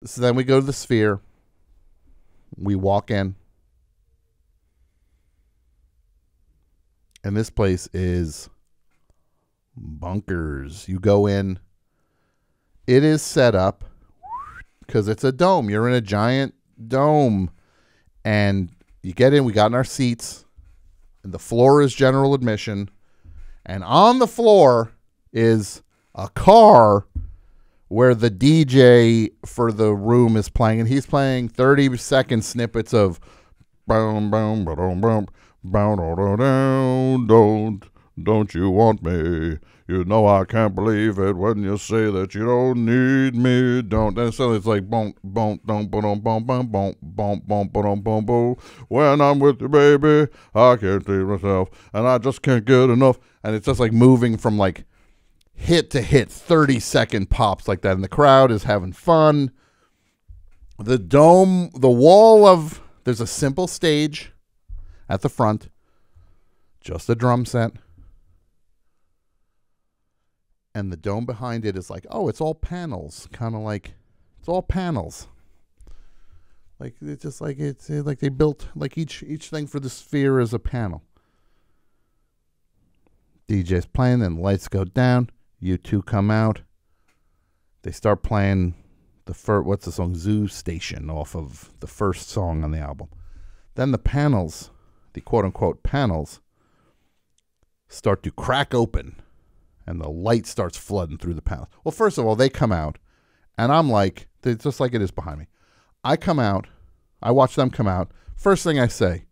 So then we go to the Sphere. We walk in. And this place is bunkers. You go in. It is set up because it's a dome. You're in a giant dome. And you get in. We got in our seats. And the floor is general admission. And on the floor is a car where the DJ for the room is playing. And he's playing 30-second snippets of boom, boom, boom, boom, boom, don't you want me? You know I can't believe it when you say that you don't need me. Don't. And so it's like boom, boom, boom, boom, boom, boom, boom, boom, boom, boom, boom, boom. When I'm with you, baby, I can't leave myself, and I just can't get enough. And it's just like moving from like hit to hit, 30-second pops like that, and the crowd is having fun. The dome, the wall of there's a simple stage at the front, just a drum set. And the dome behind it is like, oh, it's all panels. Kind of like, it's all panels. Like, it's just like, it's like they built, like each thing for the Sphere is a panel. DJ's playing, then the lights go down. You two come out. They start playing what's the song? Zoo Station off of the first song on the album. Then the panels, the quote-unquote panels, start to crack open. And the light starts flooding through the panel. Well, first of all, they come out, and I'm like, just like it is behind me. I come out, I watch them come out. First thing I say,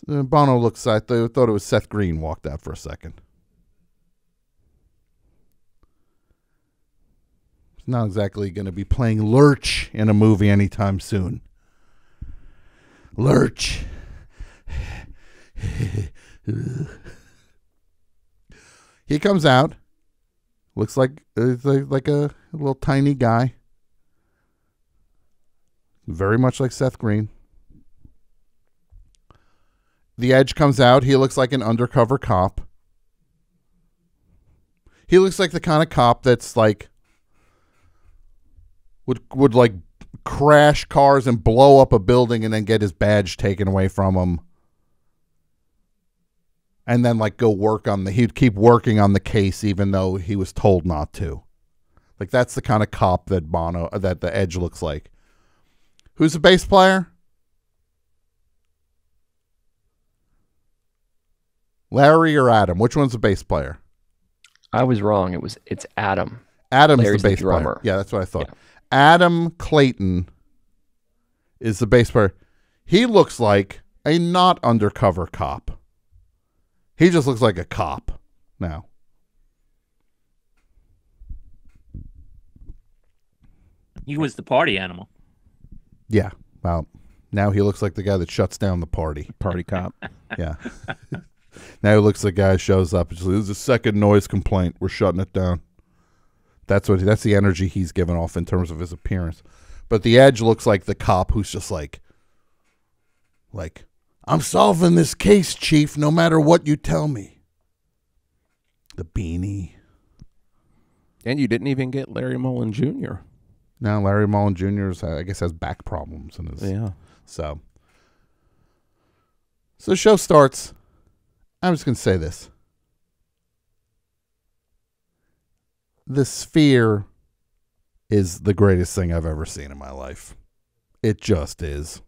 Bono looks, I thought it was Seth Green walked out for a second. He's not exactly going to be playing Lurch in a movie anytime soon. Lurch. He comes out, looks like a little tiny guy, very much like Seth Green. The Edge comes out. He looks like an undercover cop. He looks like the kind of cop that's like would like crash cars and blow up a building and then get his badge taken away from him. And then, like, he'd keep working on the case even though he was told not to. Like, that's the kind of cop that the Edge looks like. Who's the bass player? Larry or Adam? Which one's the bass player? I was wrong. It's Adam. Adam's Larry's the bass the drummer. player. Yeah, that's what I thought. Yeah. Adam Clayton is the bass player. He looks like a not undercover cop. He just looks like a cop now. He was the party animal. Yeah. Well, now he looks like the guy that shuts down the party. Party cop. Yeah. Now he looks like the guy shows up and just, there's a second noise complaint. We're shutting it down. That's the energy he's giving off in terms of his appearance. But the Edge looks like the cop who's just like, I'm solving this case, Chief, no matter what you tell me. The beanie. And you didn't even get Larry Mullen Jr. No, Larry Mullen Jr. I guess has back problems in his. Yeah. So the show starts. I'm just going to say this. The Sphere is the greatest thing I've ever seen in my life. It just is.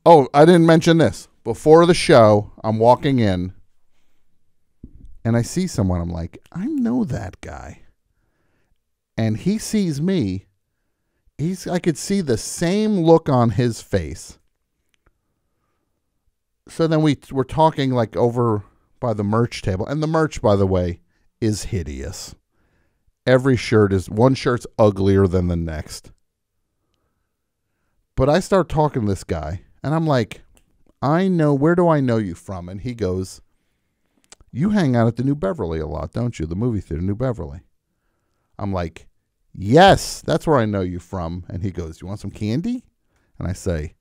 Oh, I didn't mention this. Before the show, I'm walking in, and I see someone. I'm like, I know that guy. And he sees me. I could see the same look on his face. So then we're talking like over by the merch table. And the merch, by the way, is hideous. One shirt's uglier than the next. But I start talking to this guy. And I'm like, where do I know you from? And he goes, you hang out at the New Beverly a lot, don't you? The movie theater, New Beverly. I'm like, yes, that's where I know you from. And he goes, you want some candy? And I say,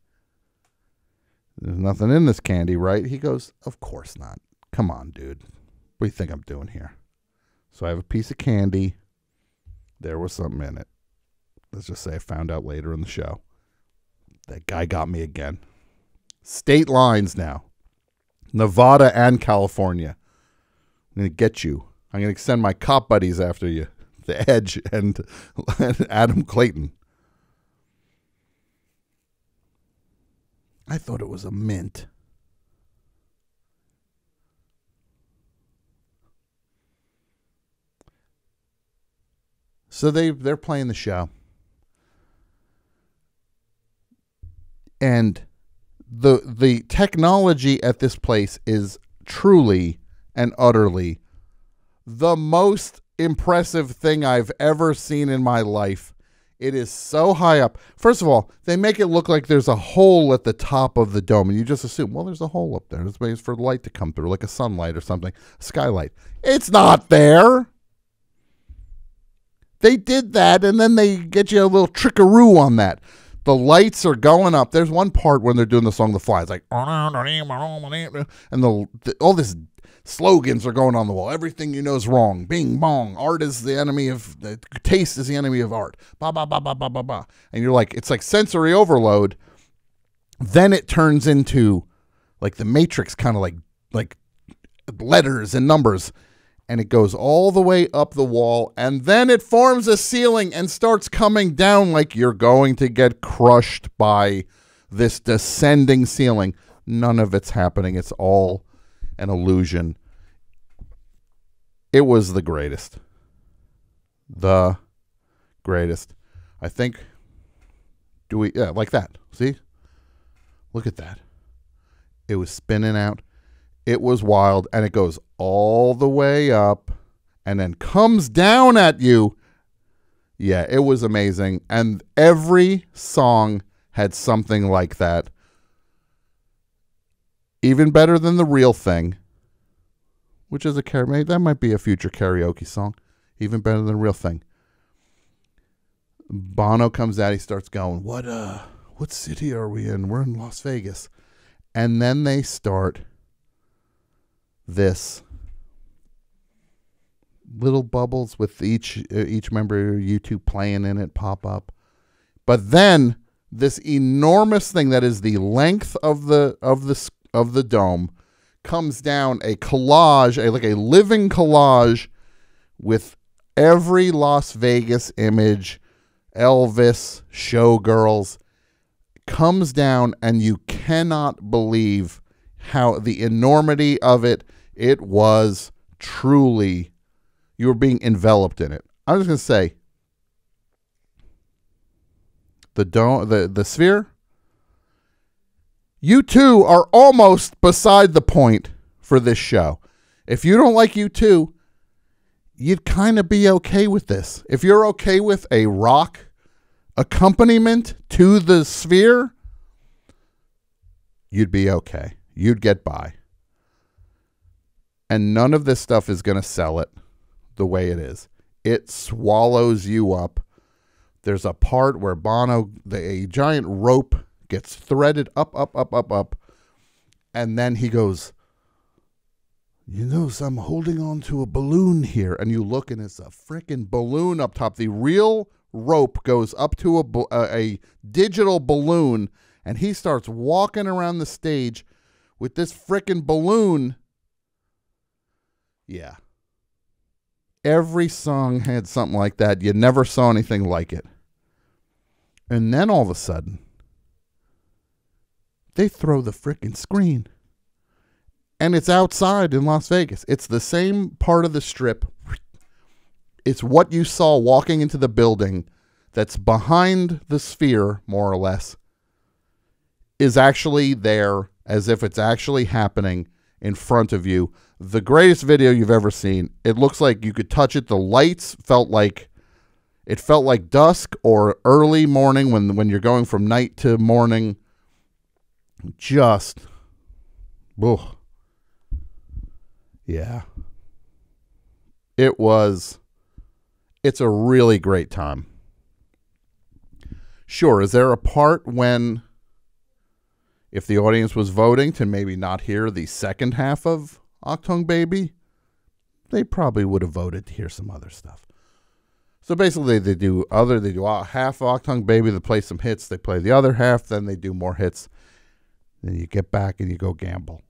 there's nothing in this candy, right? He goes, of course not. Come on, dude. What do you think I'm doing here? So I have a piece of candy. There was something in it. let's just say I found out later in the show. That guy got me again. State lines now. Nevada and California. I'm going to get you. I'm going to send my cop buddies after you. The Edge and Adam Clayton. I thought it was a mint. So they're playing the show. And the technology at this place is truly and utterly the most impressive thing I've ever seen in my life. It is so high up. First of all, they make it look like there's a hole at the top of the dome, and you just assume, well, there's a hole up there. It's ways for the light to come through, like a sunlight or something, a skylight. It's not there. They did that, and then they get you a little trickaroo on that. The lights are going up. There's one part when they're doing the song The Fly. It's like, and all this slogans are going on the wall. Everything you know is wrong. Bing, bong. Art is the enemy of, taste is the enemy of art. Ba, ba, ba, ba, ba, ba, ba. And you're like, it's like sensory overload. Then it turns into like the Matrix, kind of like letters and numbers. And it goes all the way up the wall, and then it forms a ceiling and starts coming down like you're going to get crushed by this descending ceiling. None of it's happening. It's all an illusion. It was the greatest. The greatest. I think, like that. See? Look at that. It was spinning out. It was wild, and it goes all the way up and then comes down at you. Yeah, it was amazing. And every song had something like that. Even better than The Real Thing, which is that might be a future karaoke song. Even better than The Real Thing. Bono comes out, he starts going, what city are we in? We're in Las Vegas. And then they start this little bubbles with each member of YouTube playing in it pop up, but then this enormous thing that is the length of the dome comes down, a collage, like a living collage with every Las Vegas image, Elvis, showgirls, comes down, and you cannot believe how the enormity of it. It was truly, you were being enveloped in it. I was going to say, the dome, the sphere, you two are almost beside the point for this show. If you don't like U2, you'd kind of be okay with this. If you're okay with a rock accompaniment to the sphere, you'd be okay. You'd get by. And none of this stuff is going to sell it the way it is. It swallows you up. There's a part where Bono, a giant rope gets threaded up. And then he goes, so I'm holding on to a balloon here. And you look, and it's a freaking balloon up top. The real rope goes up to a digital balloon, and he starts walking around the stage with this freaking balloon. Yeah. Every song had something like that. You never saw anything like it. And then all of a sudden, they throw the freaking screen. And it's outside in Las Vegas. It's the same part of the strip. It's what you saw walking into the building that's behind the sphere, more or less, is actually there as if it's actually happening in front of you. The greatest video you've ever seen. It looks like you could touch it. The lights felt like dusk or early morning when you're going from night to morning. Just, ugh. Yeah. It's a really great time. Sure, is there a part when, if the audience was voting to maybe not hear the second half of Achtung Baby, they probably would have voted to hear some other stuff. So basically, they do half Octung Baby. They play some hits. They play the other half. Then they do more hits. Then you get back and you go gamble.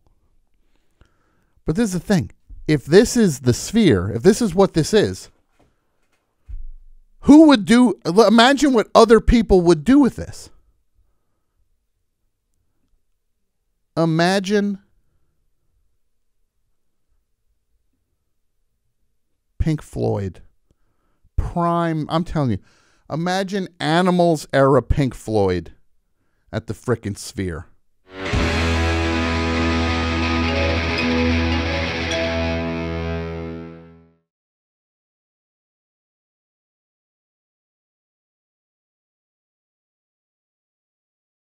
But this is the thing. If this is the Sphere, if this is what this is, who would do... Imagine what other people would do with this. Imagine Pink Floyd. Prime... I'm telling you. Imagine Animals era Pink Floyd at the frickin' Sphere.